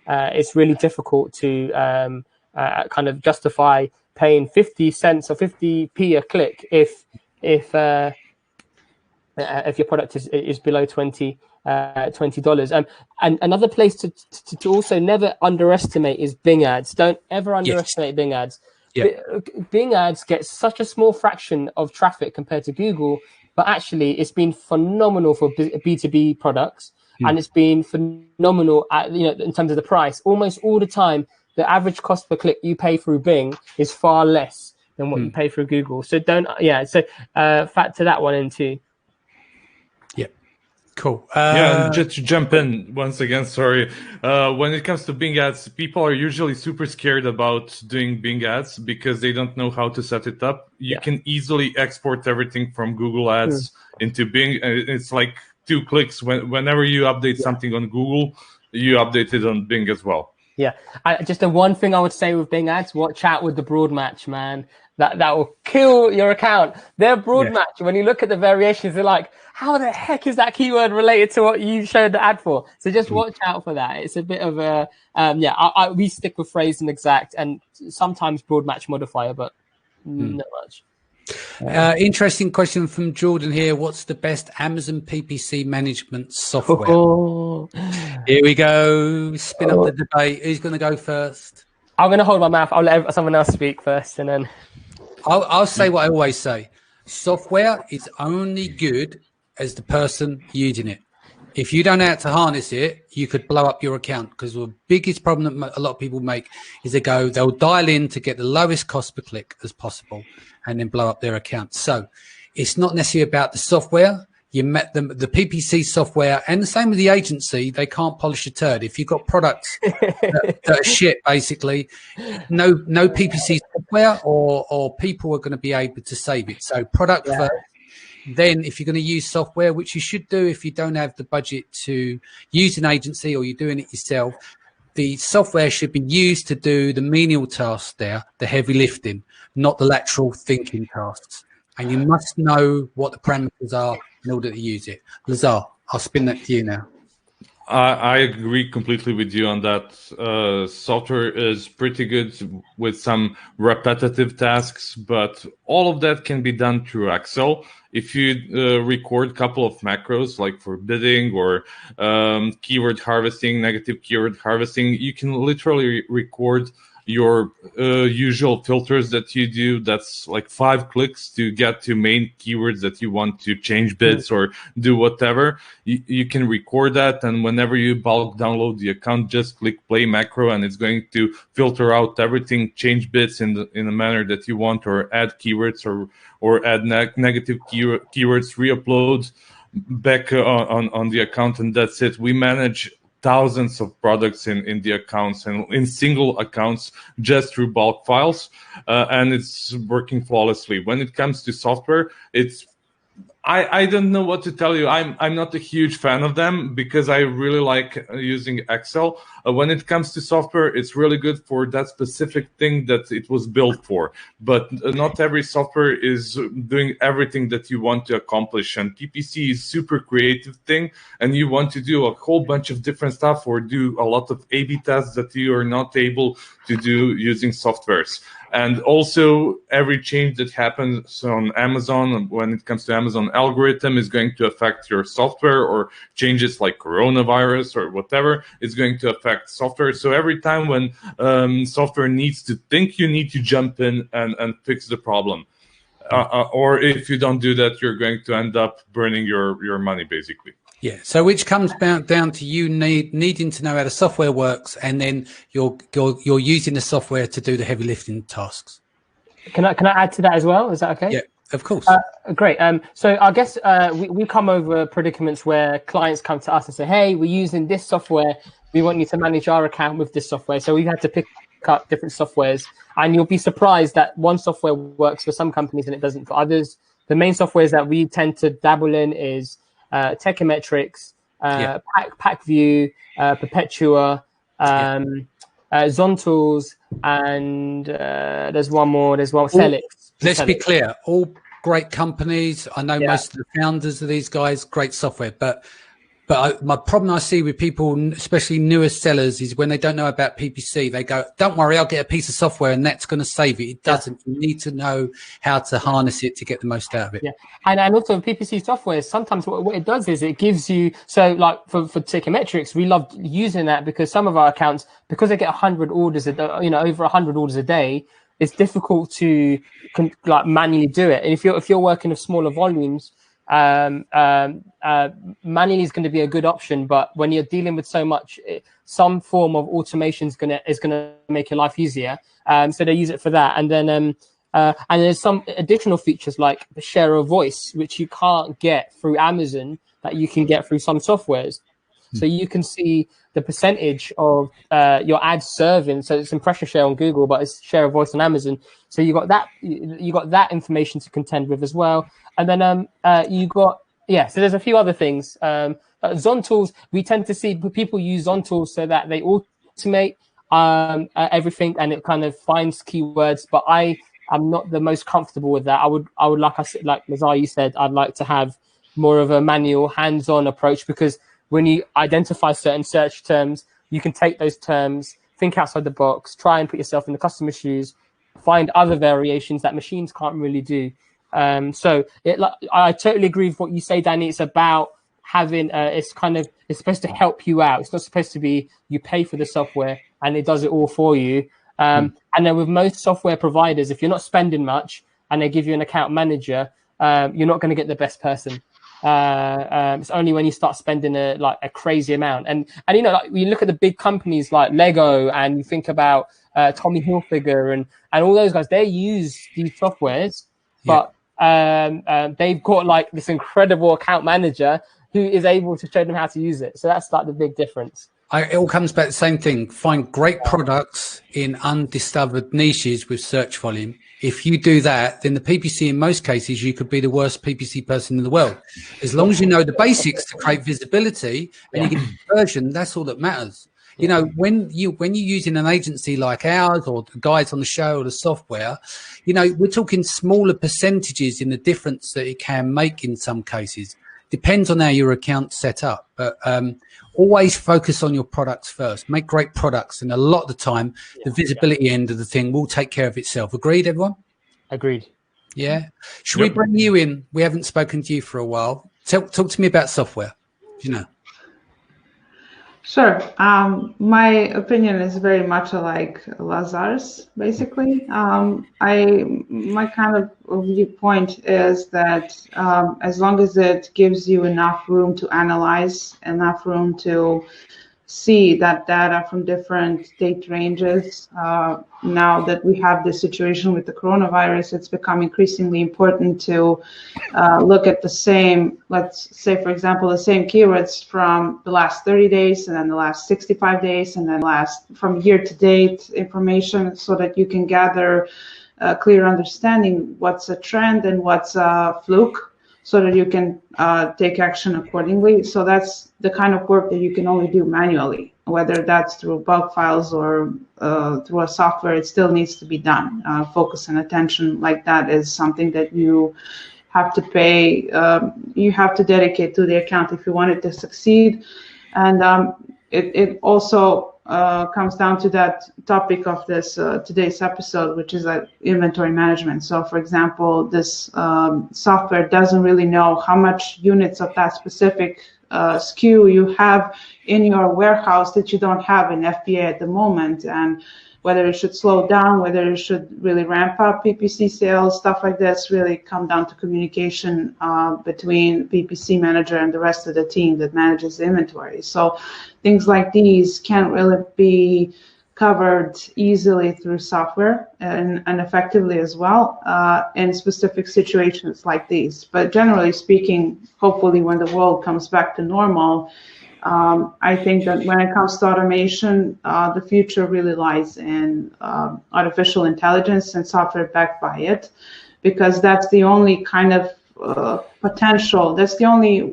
it's really difficult to kind of justify paying 50 cents or 50p a click if your product is below $20. And another place to also never underestimate is Bing ads. Don't ever underestimate Bing ads. Bing ads get such a small fraction of traffic compared to Google, but actually it's been phenomenal for B2B products, and it's been phenomenal at, in terms of the price. Almost all the time, the average cost per click you pay through Bing is far less than what you pay through Google. So factor that one in too. Cool. And just to jump in once again, sorry. When it comes to Bing ads, people are usually super scared about doing Bing ads because they don't know how to set it up. You can easily export everything from Google Ads into Bing. It's like 2 clicks. Whenever you update something on Google, you update it on Bing as well. Yeah. Just the one thing I would say with Bing ads, watch out with the broad match, man. That will kill your account. Their broad match, when you look at the variations, they're like, how the heck is that keyword related to what you showed the ad for? So just watch out for that. It's a bit of a, we stick with phrase and exact and sometimes broad match modifier, but not much. Interesting question from Jordan here. What's the best Amazon PPC management software? Here we go. Spin up the debate. Who's going to go first? I'm going to hold my mouth. I'll let someone else speak first, and then I'll say what I always say. Software is only good as the person using it. If you don't know how to harness it, you could blow up your account, because the biggest problem that a lot of people make is they'll dial in to get the lowest cost per click as possible and then blow up their account. So it's not necessarily about the software. You met them, the PPC software, and the same with the agency. They can't polish a turd. If you've got products that are shit, basically, no PPC software or people are going to be able to save it. So product first. Then if you're going to use software, which you should do if you don't have the budget to use an agency or you're doing it yourself, the software should be used to do the menial tasks there, the heavy lifting, not the lateral thinking tasks. And you must know what the parameters are in order to use it. Lazar, I'll spin that to you now. I agree completely with you on that. Software is pretty good with some repetitive tasks, but all of that can be done through Excel. If you record a couple of macros, like for bidding or keyword harvesting, negative keyword harvesting, you can literally record your usual filters that you do. That's like 5 clicks to get to main keywords that you want to change bids or do whatever. You can record that, and whenever you bulk download the account, just click play macro and it's going to filter out everything, change bids in a manner that you want, or add keywords or add negative keywords, re-upload back on the account, and that's it. We manage thousands of products in the accounts and in single accounts just through bulk files, and it's working flawlessly. When it comes to software, I don't know what to tell you. I'm not a huge fan of them because I really like using Excel. When it comes to software, it's really good for that specific thing that it was built for. But not every software is doing everything that you want to accomplish. And PPC is super creative thing, and you want to do a whole bunch of different stuff or do a lot of A/B tests that you are not able to do using softwares. And also, every change that happens on Amazon, when it comes to Amazon algorithm, is going to affect your software, or changes like coronavirus or whatever is going to affect software. So every time when software needs to think, you need to jump in and fix the problem. Or if you don't do that, you're going to end up burning your money, basically. Yeah, so which comes down to you needing to know how the software works, and then you're using the software to do the heavy lifting tasks. Can I add to that as well? Is that okay? Yeah, of course. Great. So I guess we come over predicaments where clients come to us and say, hey, we're using this software. We want you to manage our account with this software. So we've had to pick up different softwares, and you'll be surprised that one software works for some companies and it doesn't for others. The main softwares that we tend to dabble in is Techimetrics, PackView, Perpetua, Zontools, and there's one more. There's one, Celix. Let's be clear. All great companies. I know most of the founders of these guys, great software. But my problem I see with people, especially newer sellers, is when they don't know about PPC, they go, don't worry, I'll get a piece of software and that's going to save it. It doesn't. You need to know how to harness it to get the most out of it. Yeah. And also PPC software, sometimes what it does is it gives you, so like for Techimetrics, we love using that because some of our accounts, because they get 100 orders, over 100 orders a day, it's difficult to like manually do it. And if you're working with smaller volumes, manually is going to be a good option. But when you're dealing with so much, some form of automation is gonna make your life easier. So they use it for that. And then there's some additional features like the share of voice, which you can't get through Amazon, that you can get through some softwares. So you can see the percentage of your ads serving. So it's impression share on Google, but it's share of voice on Amazon. So you got that information to contend with as well. And then so there's a few other things. Zon tools, we tend to see people use Zon tools so that they automate everything and it kind of finds keywords. But I'm not the most comfortable with that. I would like Lazar, you said, I'd like to have more of a manual, hands-on approach, because when you identify certain search terms, you can take those terms, think outside the box, try and put yourself in the customer's shoes, find other variations that machines can't really do. I totally agree with what you say, Danny. It's about having it's supposed to help you out. It's not supposed to be you pay for the software and it does it all for you. And then with most software providers, if you're not spending much and they give you an account manager, you're not going to get the best person. It's only when you start spending a crazy amount. And like you look at the big companies like Lego, and you think about Tommy Hilfiger and all those guys, they use these softwares, but they've got like this incredible account manager who is able to show them how to use it. So that's like the big difference. It all comes back to the same thing. Find great products in undiscovered niches with search volume. If you do that, then the PPC, in most cases, you could be the worst PPC person in the world. As long as you know the basics to create visibility and you get conversion, that's all that matters. You know, when you're using an agency like ours or the guys on the show or the software, we're talking smaller percentages in the difference that it can make in some cases. Depends on how your account's set up, but always focus on your products first. Make great products, and a lot of the time, the visibility end of the thing will take care of itself. Agreed, everyone? Agreed. Yeah. Should we bring you in? We haven't spoken to you for a while. Talk to me about software. Sure. My opinion is very much like Lazar's, basically. My kind of viewpoint is that as long as it gives you enough room to analyze, enough room to see that data from different date ranges, now that we have this situation with the coronavirus, it's become increasingly important to look at the same, let's say, for example, the same keywords from the last 30 days and then the last 65 days and then from year-to-date information, so that you can gather a clear understanding what's a trend and what's a fluke, so that you can take action accordingly. So that's the kind of work that you can only do manually, whether that's through bulk files or through a software. It still needs to be done. Focus and attention like that is something that you have to pay, you have to dedicate to the account if you want it to succeed. And it also comes down to that topic of this today's episode, which is inventory management. So, for example, this software doesn't really know how much units of that specific SKU you have in your warehouse that you don't have in FBA at the moment, and whether it should slow down, whether it should really ramp up PPC sales, stuff like this really come down to communication between PPC manager and the rest of the team that manages the inventory. So things like these can't really be covered easily through software and effectively as well in specific situations like these. But generally speaking, hopefully when the world comes back to normal, I think that when it comes to automation, the future really lies in artificial intelligence and software backed by it, because that's the only kind of potential. That's the only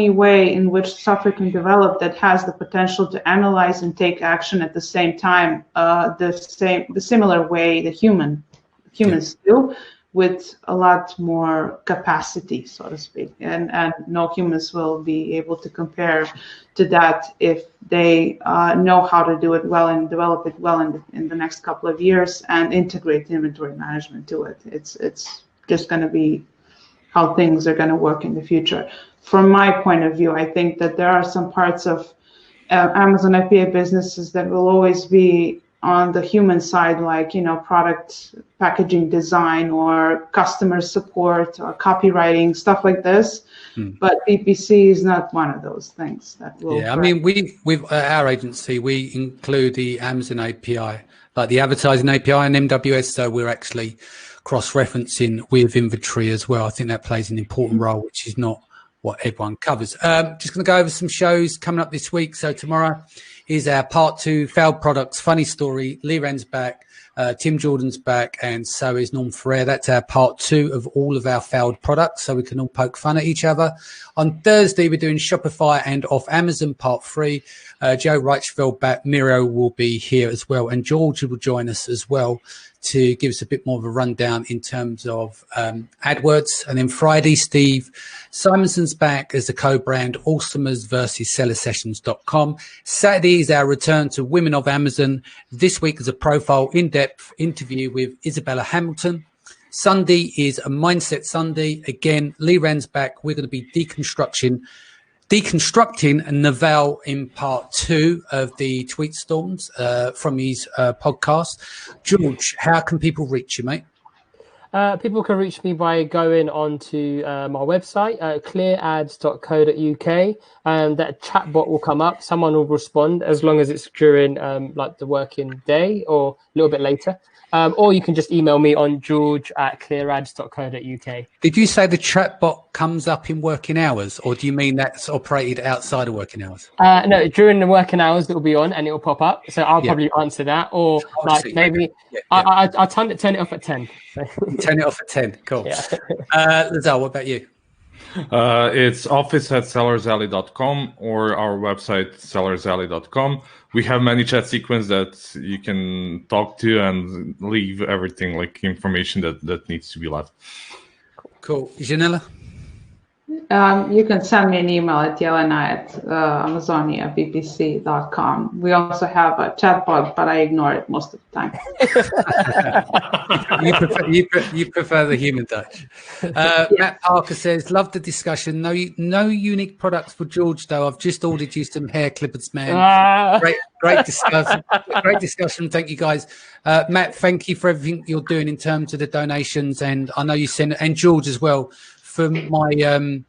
way in which software can develop that has the potential to analyze and take action at the same time, the similar way that humans do, with a lot more capacity, so to speak. And no humans will be able to compare to that if they know how to do it well and develop it well in the next couple of years and integrate inventory management to it. It's just going to be how things are going to work in the future. From my point of view, I think that there are some parts of Amazon FBA businesses that will always be on the human side, like, product packaging design or customer support or copywriting, stuff like this. But PPC is not one of those things that will. Yeah, I mean, with our agency, we include the Amazon API, like the advertising API and MWS. So we're actually cross-referencing with inventory as well. I think that plays an important role, which is not what everyone covers. Just going to go over some shows coming up this week. So tomorrow is our part 2, failed products, funny story. Lee Wren's back. Tim Jordan's back, and so is Norm Ferrer. That's our part 2 of all of our failed products, so we can all poke fun at each other. On Thursday, we're doing Shopify and off Amazon part 3. Joe Reichfeld back. Miro will be here as well, and George will join us as well to give us a bit more of a rundown in terms of AdWords. And then Friday, Steve Simonson's back as the co-brand Awesomers versus sellersessions.com. Saturday is our return to Women of Amazon. This week is a profile in-depth interview with Isabella Hamilton. Sunday is a Mindset Sunday. Again, Lee Wren's back. We're going to be deconstructing Naval in part 2 of the tweet storms from his podcast. George, how can people reach you, mate? People can reach me by going onto my website, clearads.co.uk, and that chatbot will come up. Someone will respond as long as it's during like the working day or a little bit later. Or you can just email me on george@clearads.co.uk. Did you say the chatbot comes up in working hours, or do you mean that's operated outside of working hours? No, during the working hours, it'll be on and it'll pop up. So I'll probably answer that, or maybe I turn it off at 10. Turn it off at 10. Cool. Yeah. Lazar, what about you? It's office@sellersalley.com or our website, sellersalley.com. We have many chat sequences that you can talk to and leave everything, like information that needs to be left. Cool. Jelena? You can send me an email at Jelena@amazonia.ppc.com. We also have a chatbot, but I ignore it most of the time. you prefer the human touch. Matt Parker says, love the discussion. No unique products for George, though. I've just ordered you some hair clippers, man. Great discussion. Great discussion. Thank you, guys. Matt, thank you for everything you're doing in terms of the donations. And I know you sent, and George as well, for my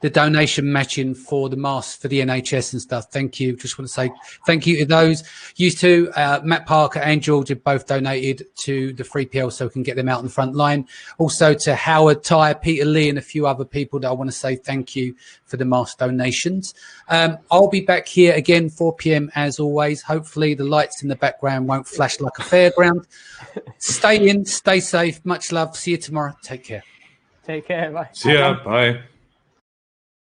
the donation matching for the masks for the NHS and stuff. Thank you. Just want to say thank you to those. You two, Matt Parker and George have both donated to the 3PL so we can get them out in the front line. Also to Howard, Ty, Peter Lee and a few other people that I want to say thank you for the mask donations. I'll be back here again 4 p.m. as always. Hopefully the lights in the background won't flash like a fairground. Stay in, stay safe. Much love. See you tomorrow. Take care. Take care. Bye. See ya. Bye.